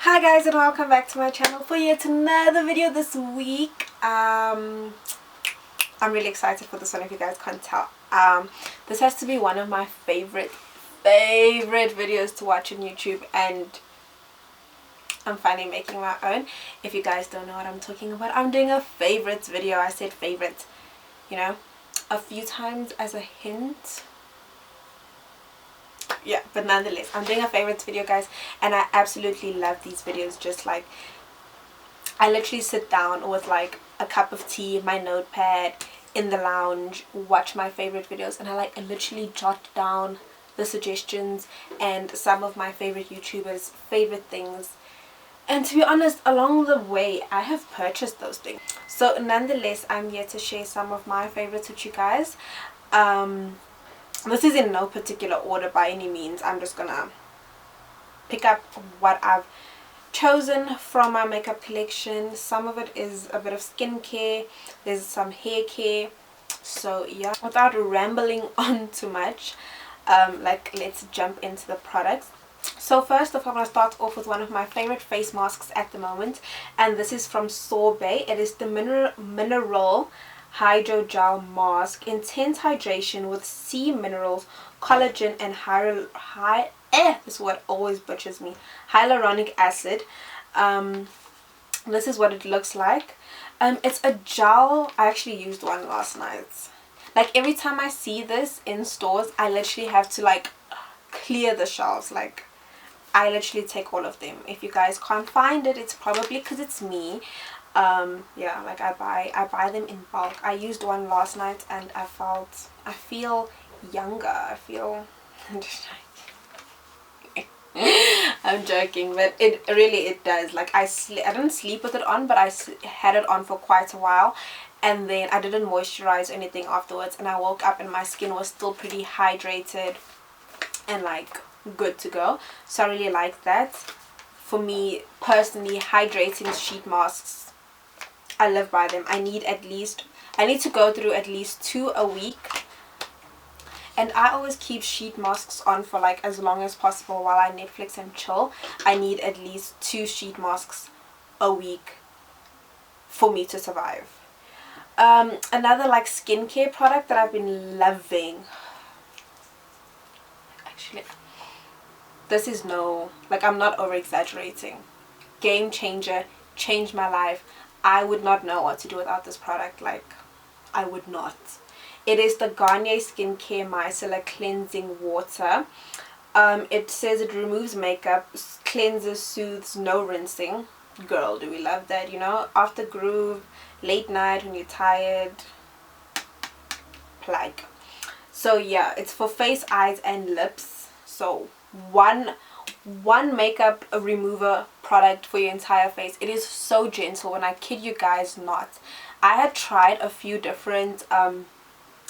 Hi guys, and welcome back to my channel for yet another video this week. I'm really excited for this one, if you guys can't tell. This has to be one of my favorite videos to watch on YouTube, and I'm finally making my own. If you guys don't know what I'm talking about, I'm doing a favorites video. I said favorite, you know, a few times as a hint. Yeah, but nonetheless, I'm doing a favorites video, guys, and I absolutely love these videos. Just like, I literally sit down with like a cup of tea, my notepad in the lounge, watch my favorite videos, and I literally jot down the suggestions and some of my favorite YouTubers' favorite things. And to be honest, along the way I have purchased those things. So nonetheless, I'm here to share some of my favorites with you guys. This is in no particular order by any means. I'm just gonna pick up what I've chosen from my makeup collection. Some of it is a bit of skincare, there's some hair care. So yeah, without rambling on too much, let's jump into the products. So first off, I'm going to start off with one of my favorite face masks at the moment, and this is from Sorbet. It is the mineral hydro gel mask, intense hydration with sea minerals, collagen, and this is what always butchers me, hyaluronic acid. This is what it looks like. It's a gel. I actually used one last night. Like, every time I see this in stores, I literally have to like clear the shelves. Like, I literally take all of them. If you guys can't find it, it's probably because it's me. Yeah, like I buy them in bulk. I used one last night and I feel younger. I feel I'm joking, but it does. Like, I didn't sleep with it on, but I had it on for quite a while, and then I didn't moisturize anything afterwards, and I woke up and my skin was still pretty hydrated and like good to go. So I really like that. For me personally, hydrating sheet masks, I live by them. I need to go through at least 2 a week, and I always keep sheet masks on for like as long as possible while I Netflix and chill. I need at least 2 sheet masks a week for me to survive. Another like skincare product that I've been loving, actually, this is I'm not over exaggerating, game changer, changed my life. I would not know what to do without this product. Like, I would not. It is the Garnier Skincare Micellar Cleansing Water. It says it removes makeup, cleanses, soothes, no rinsing. Girl, do we love that, you know? After groove, late night when you're tired, plug. So yeah, it's for face, eyes, and lips. So one makeup remover product for your entire face. It is so gentle, when I kid you guys not. I had tried a few different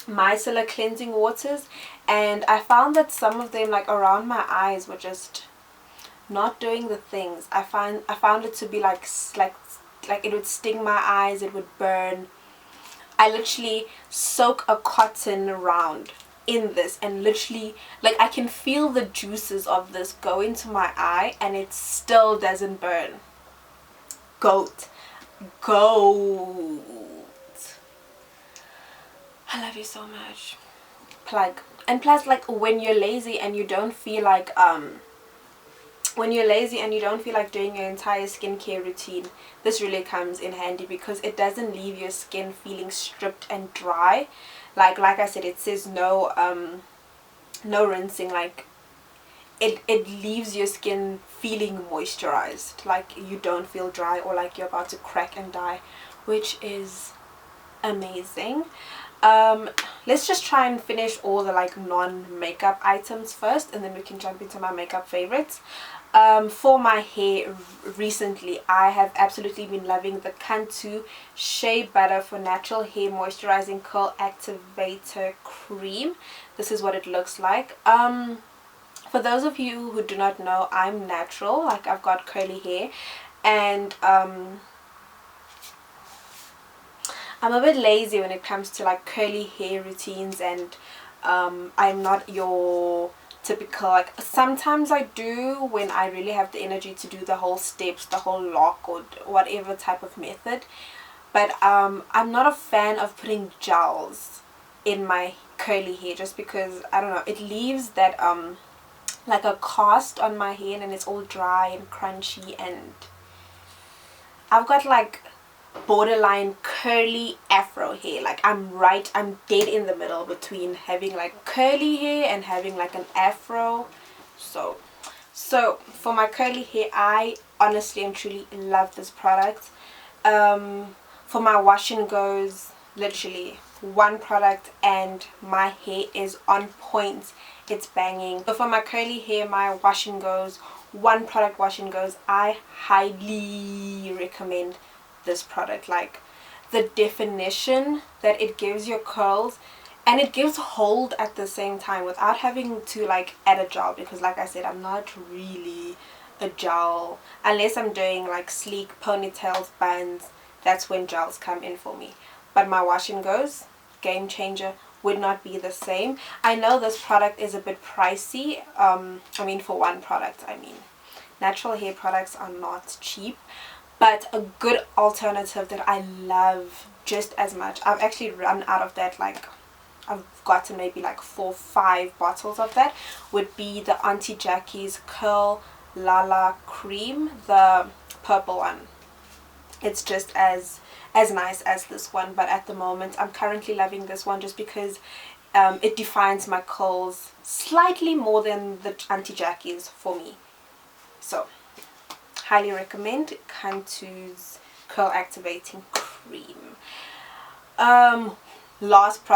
micellar cleansing waters, and I found that some of them, like around my eyes, were just not doing the things. I found it to be like it would sting my eyes, it would burn. I literally soak a cotton round in this, and literally, like, I can feel the juices of this go into my eye and it still doesn't burn. Goat. I love you so much. Plug. And plus, like, when you're lazy and you don't feel like doing your entire skincare routine, this really comes in handy because it doesn't leave your skin feeling stripped and dry. Like I said, it says no rinsing. Like, it leaves your skin feeling moisturized, like you don't feel dry or like you're about to crack and die, which is amazing. Let's just try and finish all the like non-makeup items first, and then we can jump into my makeup favorites. For my hair recently, I have absolutely been loving the Cantu Shea Butter for Natural Hair Moisturizing Curl Activator Cream. This is what it looks like. For those of you who do not know, I'm natural. Like, I've got curly hair, and I'm a bit lazy when it comes to like curly hair routines, and I'm not your typical, like sometimes I do when I really have the energy to do the whole steps, the whole lock, or whatever type of method. But I'm not a fan of putting gels in my curly hair, just because I don't know, it leaves that like a cast on my hair, and it's all dry and crunchy, and I've got like borderline curly afro hair. Like I'm dead in the middle between having like curly hair and having like an afro. So for my curly hair, I honestly and truly love this product. For my wash and goes, literally one product and my hair is on point. It's banging. So for my curly hair, my wash and goes, one product wash and goes, I highly recommend this product. Like the definition that it gives your curls, and it gives hold at the same time without having to like add a gel, because like I said, I'm not really a gel unless I'm doing like sleek ponytails, buns. That's when gels come in for me. But my wash and goes, game changer, would not be the same. I know this product is a bit pricey. I mean, for one product, I mean, natural hair products are not cheap, but a good alternative that I love just as much. I've actually run out of that. Like I've gotten maybe like 4-5 bottles of that. Would be the Auntie Jackie's Curl Lala Cream, the purple one. It's just as nice as this one, but at the moment I'm currently loving this one just because it defines my curls slightly more than the Auntie Jackie's for me. So highly recommend Cantu's Curl Activating Cream. Last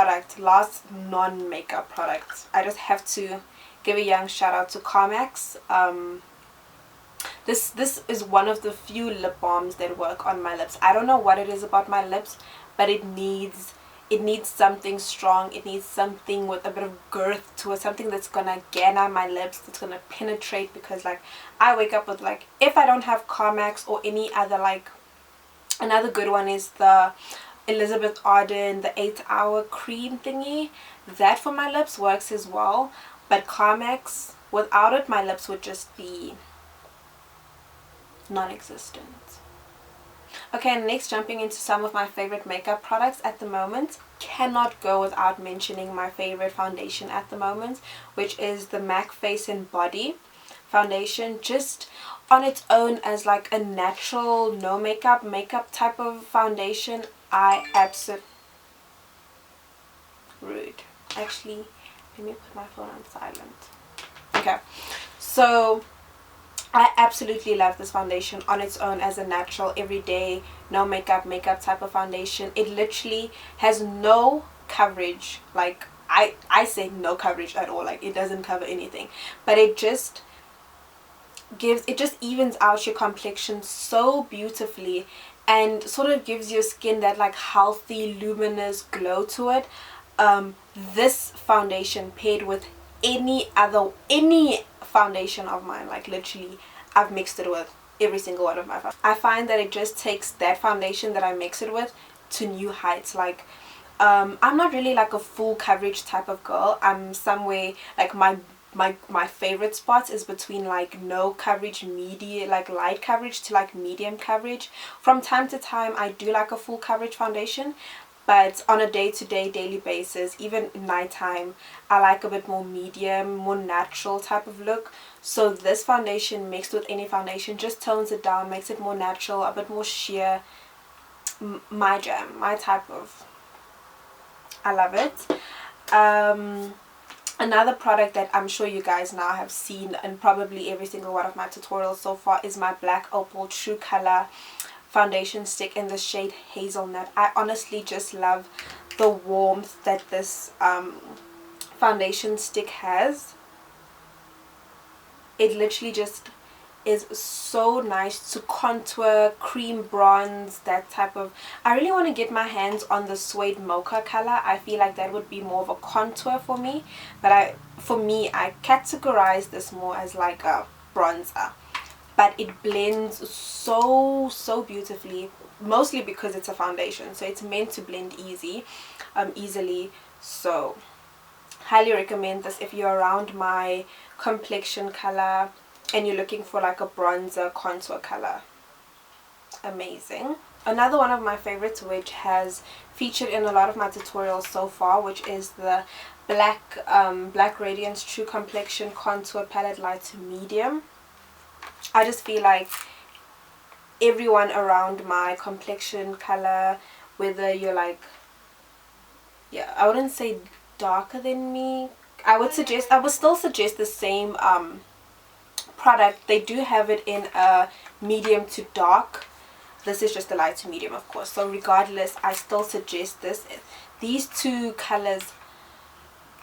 non-makeup product, I just have to give a young shout out to Carmex. This is one of the few lip balms that work on my lips. I don't know what it is about my lips, but it needs something strong. It needs something with a bit of girth to it, something that's gonna get on my lips, that's gonna penetrate. Because like I wake up with, like, if I don't have Carmex or any other, like another good one is the Elizabeth Arden, the 8-hour cream thingy. That for my lips works as well, but Carmex, without it my lips would just be non-existent. Okay, and next, jumping into some of my favorite makeup products at the moment. Cannot go without mentioning my favorite foundation at the moment, which is the MAC Face and Body foundation. Just on its own as like a natural no makeup type of foundation, I absolutely rude. Actually, let me put my phone on silent. Okay, so I absolutely love this foundation on its own as a natural, everyday, no makeup type of foundation. It literally has no coverage. Like I say no coverage at all. Like it doesn't cover anything, but it just evens out your complexion so beautifully, and sort of gives your skin that like healthy, luminous glow to it. This foundation paired with any foundation of mine, like literally I've mixed it with every single one of my foundations. I find that it just takes that foundation that I mix it with to new heights. Like I'm not really like a full coverage type of girl. I'm somewhere like my favorite spots is between like no coverage, medium, like light coverage, to like medium coverage. From time to time I do like a full coverage foundation, but on a day-to-day, daily basis, even nighttime, I like a bit more medium, more natural type of look. So this foundation mixed with any foundation just tones it down, makes it more natural, a bit more sheer. My jam, my type of, I love it. Another product that I'm sure you guys now have seen in probably every single one of my tutorials so far is my Black Opal True Color foundation stick in the shade Hazelnut. I honestly just love the warmth that this foundation stick has. It literally just is so nice to contour, cream bronze, that type of. I really want to get my hands on the Suede Mocha color. I feel like that would be more of a contour for me, but for me I categorize this more as like a bronzer. But it blends so beautifully, mostly because it's a foundation, so it's meant to blend easily. So Highly recommend this if you're around my complexion color and you're looking for like a bronzer contour color. Amazing. Another one of my favorites, which has featured in a lot of my tutorials so far, which is the Black Radiance True Complexion Contour Palette Light to Medium. I just feel like everyone around my complexion color, whether you're like, yeah, I wouldn't say darker than me, I would still suggest the same product. They do have it in a medium to dark. This is just a light to medium, of course, so regardless, I still suggest this. These two colors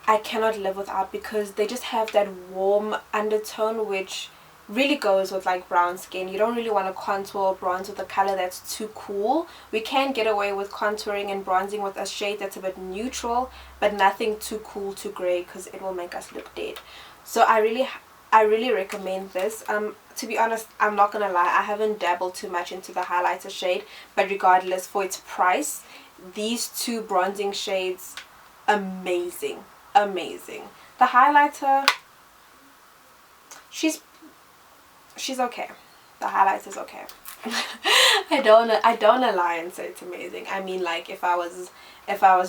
I cannot live without because they just have that warm undertone which really goes with like brown skin. You don't really want to contour or bronze with a color that's too cool. We can get away with contouring and bronzing with a shade that's a bit neutral, but nothing too cool, too gray, because it will make us look dead. So I really recommend this. To be honest, I'm not gonna lie, I haven't dabbled too much into the highlighter shade, but regardless, for its price, these two bronzing shades, amazing. The highlighter, she's okay. The highlighter's okay. I don't lie and say it's amazing. I mean, like, if I was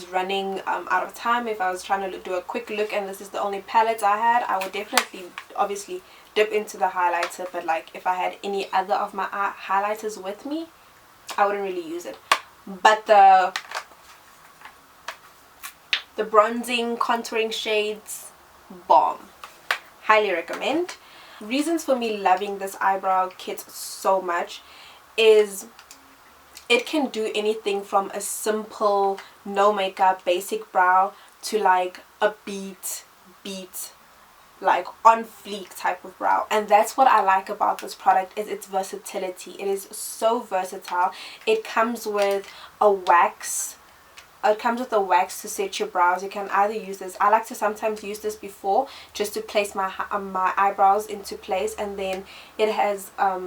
running out of time, if I was trying to do a quick look and this is the only palette I had, I would definitely obviously dip into the highlighter. But like, if I had any other of my highlighters with me, I wouldn't really use it. But the bronzing contouring shades, bomb. Highly recommend. Reasons for me loving this eyebrow kit so much is it can do anything from a simple no makeup basic brow to like a beat like on fleek type of brow. And that's what I like about this product, is its versatility. It is so versatile. It comes with a wax. It comes with a wax to set your brows. You can either use this. I like to sometimes use this before just to place my eyebrows into place, and then it has a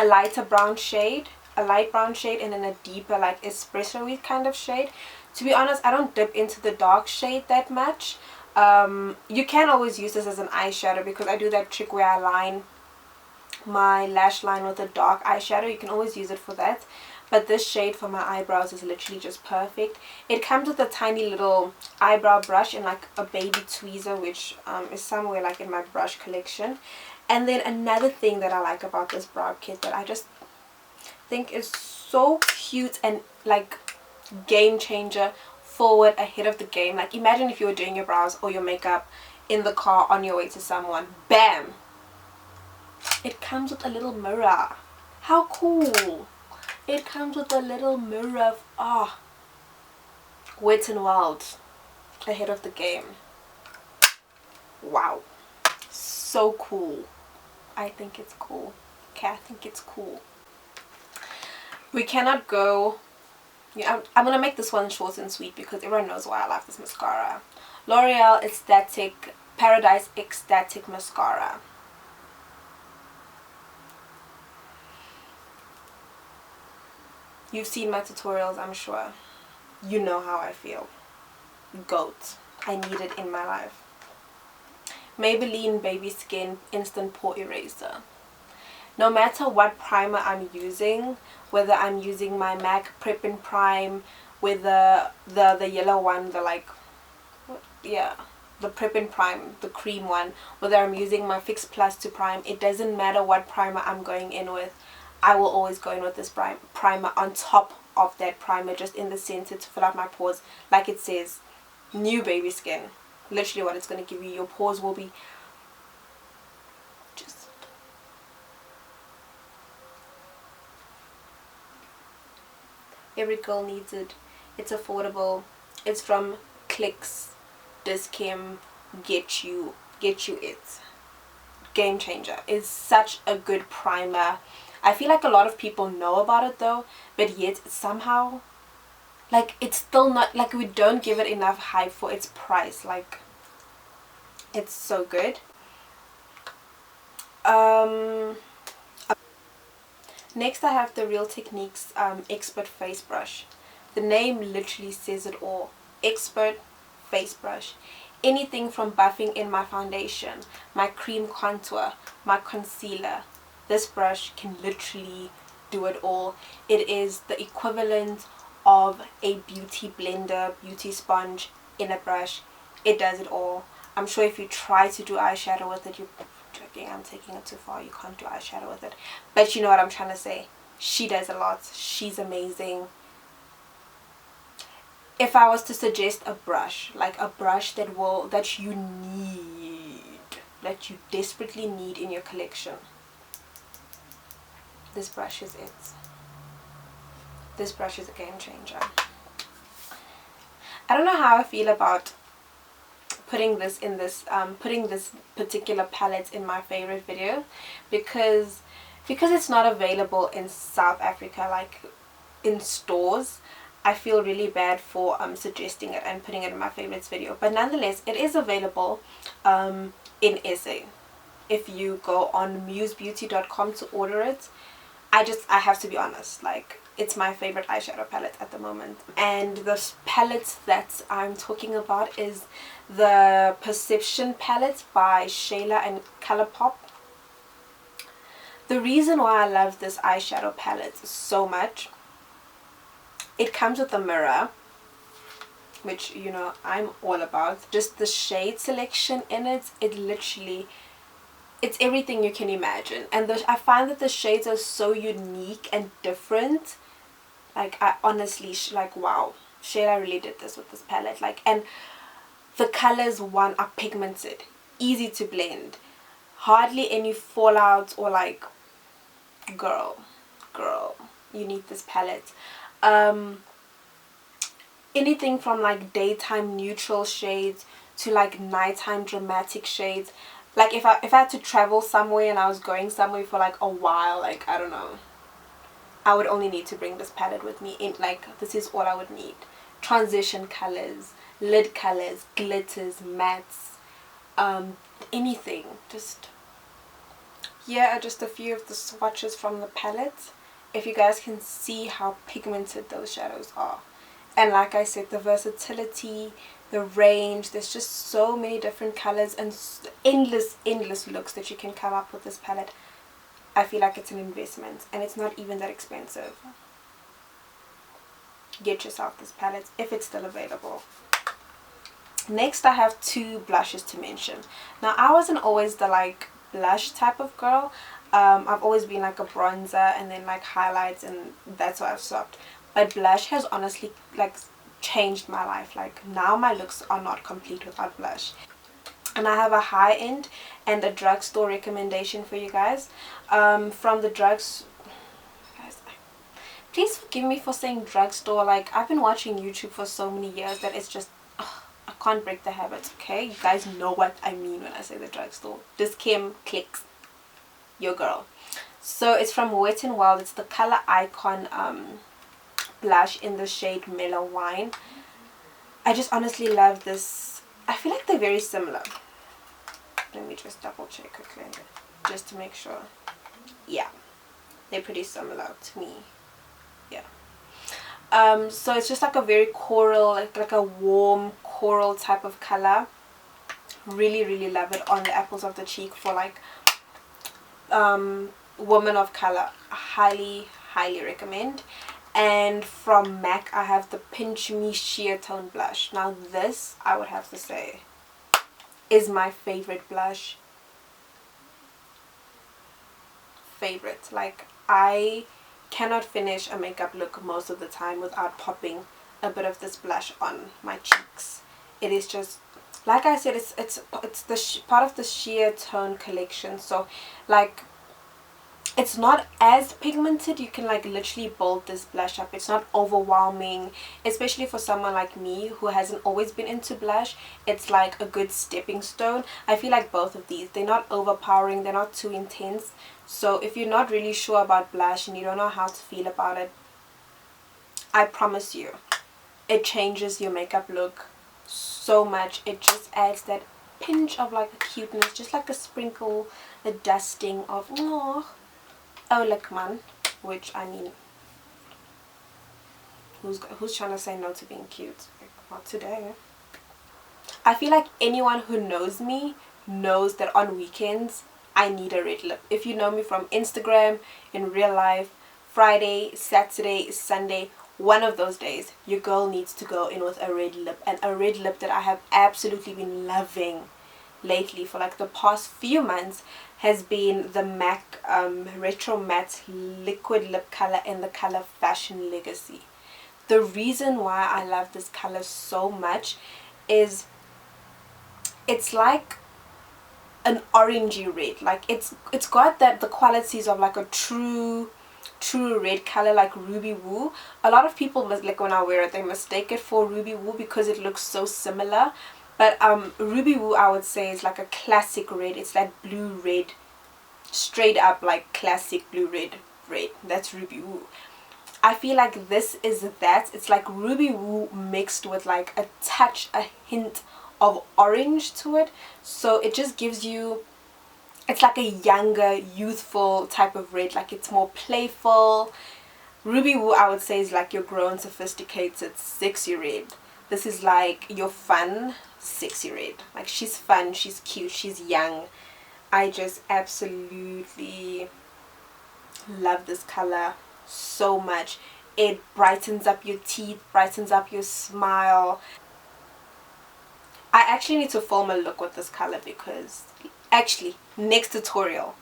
lighter brown shade, a light brown shade, and then a deeper like espresso-y kind of shade. To be honest, I don't dip into the dark shade that much. You can always use this as an eyeshadow, because I do that trick where I line my lash line with a dark eyeshadow. You can always use it for that. But this shade for my eyebrows is literally just perfect. It comes with a tiny little eyebrow brush and like a baby tweezer, which is somewhere like in my brush collection. And then another thing that I like about this brow kit that I just think is so cute and like game changer, forward, ahead of the game. Like, imagine if you were doing your brows or your makeup in the car on your way to someone. Bam! It comes with a little mirror. How cool! It comes with a little mirror. Wet n Wild, ahead of the game. Wow, so cool. I think it's cool. Okay, I think it's cool. We cannot go. Yeah, I'm gonna make this one short and sweet because everyone knows why I love this mascara. L'Oreal Ecstatic Paradise Ecstatic Mascara. You've seen my tutorials, I'm sure. You know how I feel. GOAT. I need it in my life. Maybelline Baby Skin Instant Pore Eraser. No matter what primer I'm using, whether I'm using my MAC Prep and Prime with the yellow one, the Prep and Prime, the cream one, whether I'm using my Fix Plus to prime, it doesn't matter what primer I'm going in with. I will always go in with this primer on top of that primer, just in the center to fill out my pores. Like it says, new baby skin. Literally what it's going to give you. Your pores will be just... Every girl needs it. It's affordable. It's from Clicks, Dischem, Get You It. Game changer. It's such a good primer. I feel like a lot of people know about it though, but yet somehow, like, it's still not, like, we don't give it enough hype for its price. Like, it's so good. Next I have the Real Techniques Expert Face Brush. The name literally says it all. Expert Face Brush. anything from buffing in my foundation, my cream contour, my concealer. This brush can literally do it all. It is the equivalent of a beauty blender, beauty sponge in a brush. It does it all. I'm sure if you try to do eyeshadow with it, you're joking, I'm taking it too far, you can't do eyeshadow with it, but you know what I'm trying to say. She does a lot. She's amazing. If I was to suggest a brush, like a brush that you desperately need in your collection, this brush is it. This brush is a game changer. I don't know how I feel about putting this particular palette in my favorite video, because it's not available in South Africa, like in stores. I feel really bad for suggesting it and putting it in my favorites video, but nonetheless it is available in SA. If you go on musebeauty.com to order it, I have to be honest, like, it's my favorite eyeshadow palette at the moment. And the palette that I'm talking about is the Perception palette by Shayla and Colourpop. The reason why I love this eyeshadow palette so much, it comes with a mirror, which, you know, I'm all about. Just the shade selection in it, it's everything you can imagine. And I find that the shades are so unique and different. Like, I honestly, like, wow, Shayla really did this with this palette. Like, and the colors, one, are pigmented, easy to blend, hardly any fallout, or like, girl, you need this palette. Anything from like daytime neutral shades to like nighttime dramatic shades. Like, if I had to travel somewhere and I was going somewhere for like a while, like, I don't know, I would only need to bring this palette with me. In like, this is all I would need. Transition colors, lid colors, glitters, mattes, anything. Just, here are just a few of the swatches from the palette. If you guys can see how pigmented those shadows are. And like I said, the versatility, the range, there's just so many different colors and endless looks that you can come up with this palette. I feel like it's an investment, and it's not even that expensive. Get yourself this palette if it's still available. Next, I have two blushes to mention. Now, I wasn't always the like blush type of girl. I've always been like a bronzer and then like highlights, and that's why I've stopped. But blush has honestly like changed my life. Like, now my looks are not complete without blush. And I have a high-end and a drugstore recommendation for you guys. From the drugs, guys, please forgive me for saying drugstore. Like, I've been watching YouTube for so many years that it's just, I can't break the habit. Okay, you guys know what I mean when I say the drugstore. This Kim clicks, your girl. So it's from Wet n Wild. It's the Color Icon blush in the shade Mellow Wine. I just honestly love this. I feel like they're very similar. Let me just double check quickly just to make sure. Yeah, they're pretty similar to me. Yeah. So it's just like a very coral, like a warm coral type of color. Really love it on the apples of the cheek for like women of color. Highly recommend. And from MAC, I have the Pinch Me Sheer Tone blush. Now this, I would have to say, is my favorite blush. Favorite. Like, I cannot finish a makeup look most of the time without popping a bit of this blush on my cheeks. It is just, like I said, it's the part of the Sheer Tone collection. So like, it's not as pigmented. You can like literally build this blush up. It's not overwhelming, especially for someone like me who hasn't always been into blush. It's like a good stepping stone. I feel like both of these, they're not overpowering, they're not too intense. So if you're not really sure about blush and you don't know how to feel about it, I promise you, it changes your makeup look so much. It just adds that pinch of like a cuteness, just like a sprinkle, a dusting of oh look man, which I mean, who's trying to say no to being cute? Like, not today. I feel like anyone who knows me knows that on weekends I need a red lip. If you know me from Instagram, in real life, Friday, Saturday, Sunday, one of those days, your girl needs to go in with a red lip. And a red lip that I have absolutely been loving lately for like the past few months has been the MAC Retro Matte Liquid Lip Color in the color Fashion Legacy. The reason why I love this color so much is it's like an orangey red. Like it's got the qualities of like a true red color, like Ruby Woo. A lot of people, like when I wear it, they mistake it for Ruby Woo because it looks so similar. But Ruby Woo, I would say, is like a classic red. It's that blue red, straight up like classic blue red. That's Ruby Woo. I feel like this is that. It's like Ruby Woo mixed with like a touch, a hint of orange to it. So it just gives you, it's like a younger, youthful type of red. Like it's more playful. Ruby Woo, I would say, is like your grown, sophisticated, sexy red. This is like your fun, sexy red. Like she's fun, she's cute, she's young. I just absolutely love this color so much. It brightens up your teeth, brightens up your smile. I actually need to film a look with this color because actually next tutorial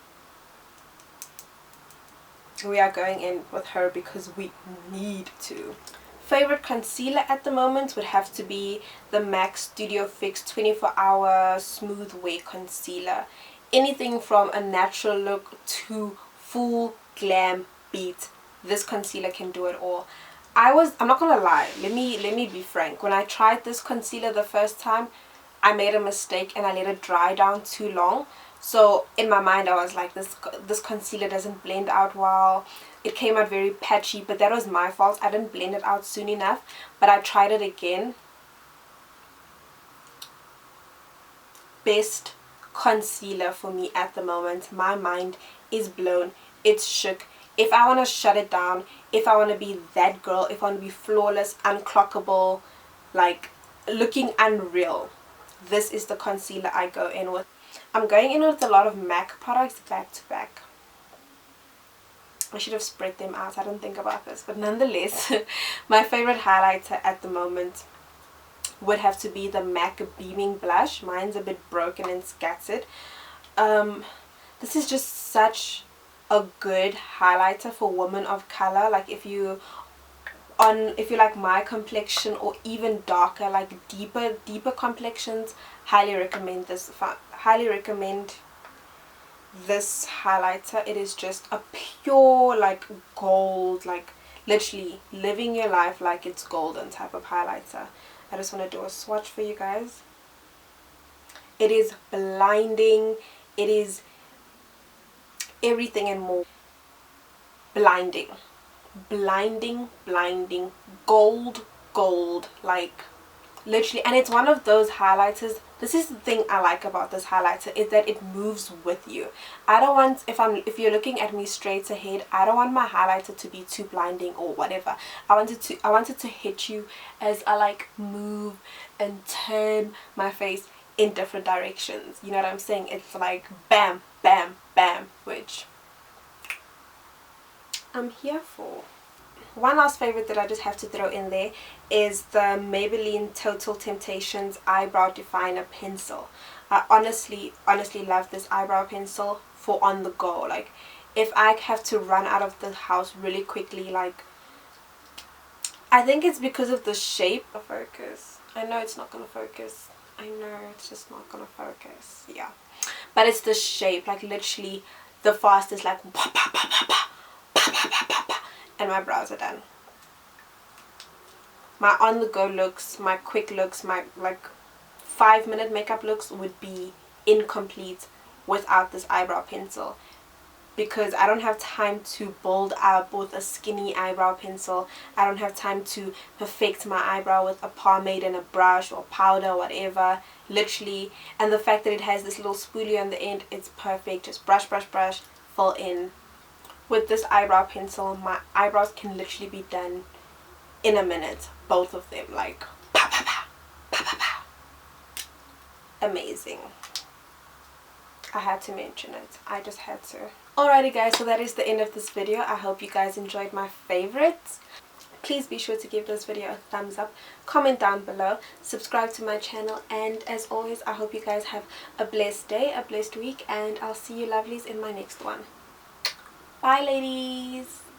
we are going in with her because we need to. Favorite concealer at the moment would have to be the MAC Studio Fix 24-hour Smooth Wear Concealer. Anything from a natural look to full glam beat, this concealer can do it all. I'm not gonna lie, let me be frank. When I tried this concealer the first time, I made a mistake and I let it dry down too long. So in my mind I was like, this concealer doesn't blend out well. It came out very patchy, but that was my fault. I didn't blend it out soon enough. But I tried it again. Best concealer for me at the moment. My mind is blown. It's shook. If I want to shut it down, if I want to be that girl, if I want to be flawless, unclockable, like looking unreal, this is the concealer I go in with. I'm going in with a lot of MAC products back to back. I should have spread them out. I didn't think about this, but nonetheless, my favorite highlighter at the moment would have to be the MAC Beaming Blush. Mine's a bit broken and scattered. This is just such a good highlighter for women of color. Like if you like my complexion or even darker, like deeper complexions, highly recommend this. Highly recommend this highlighter. It is just a pure like gold, like literally living your life like it's golden type of highlighter. I just want to do a swatch for you guys. It is blinding. It is everything and more. Blinding, gold, like literally. And it's one of those highlighters. This is the thing I like about this highlighter, is that it moves with you. I don't want, if you're looking at me straight ahead, I don't want my highlighter to be too blinding or whatever. I want it to hit you as I like move and turn my face in different directions. You know what I'm saying? It's like bam, bam, bam, which I'm here for. One last favorite that I just have to throw in there is the Maybelline Total Temptations Eyebrow Definer Pencil. I honestly love this eyebrow pencil for on the go. Like if I have to run out of the house really quickly, like I think it's because of the shape of focus. I know it's not gonna focus. I know it's just not gonna focus. Yeah, but it's the shape. Like literally the fastest, like pa, pa, pa, pa, pa, pa, pa, pa, pa, pa. And my brows are done. My on the go looks, my quick looks, my like 5-minute makeup looks would be incomplete without this eyebrow pencil, because I don't have time to build up with a skinny eyebrow pencil. I don't have time to perfect my eyebrow with a pomade and a brush or powder or whatever, literally. And the fact that it has this little spoolie on the end, it's perfect. Just brush, fill in. With this eyebrow pencil, my eyebrows can literally be done in a minute. Both of them, like pa pa pa, pa pa pa. amazing. I had to mention it. I just had to. Alrighty guys, so that is the end of this video. I hope you guys enjoyed my favorites. Please be sure to give this video a thumbs up, comment down below, subscribe to my channel, and as always, I hope you guys have a blessed day, a blessed week, and I'll see you lovelies in my next one. Bye ladies!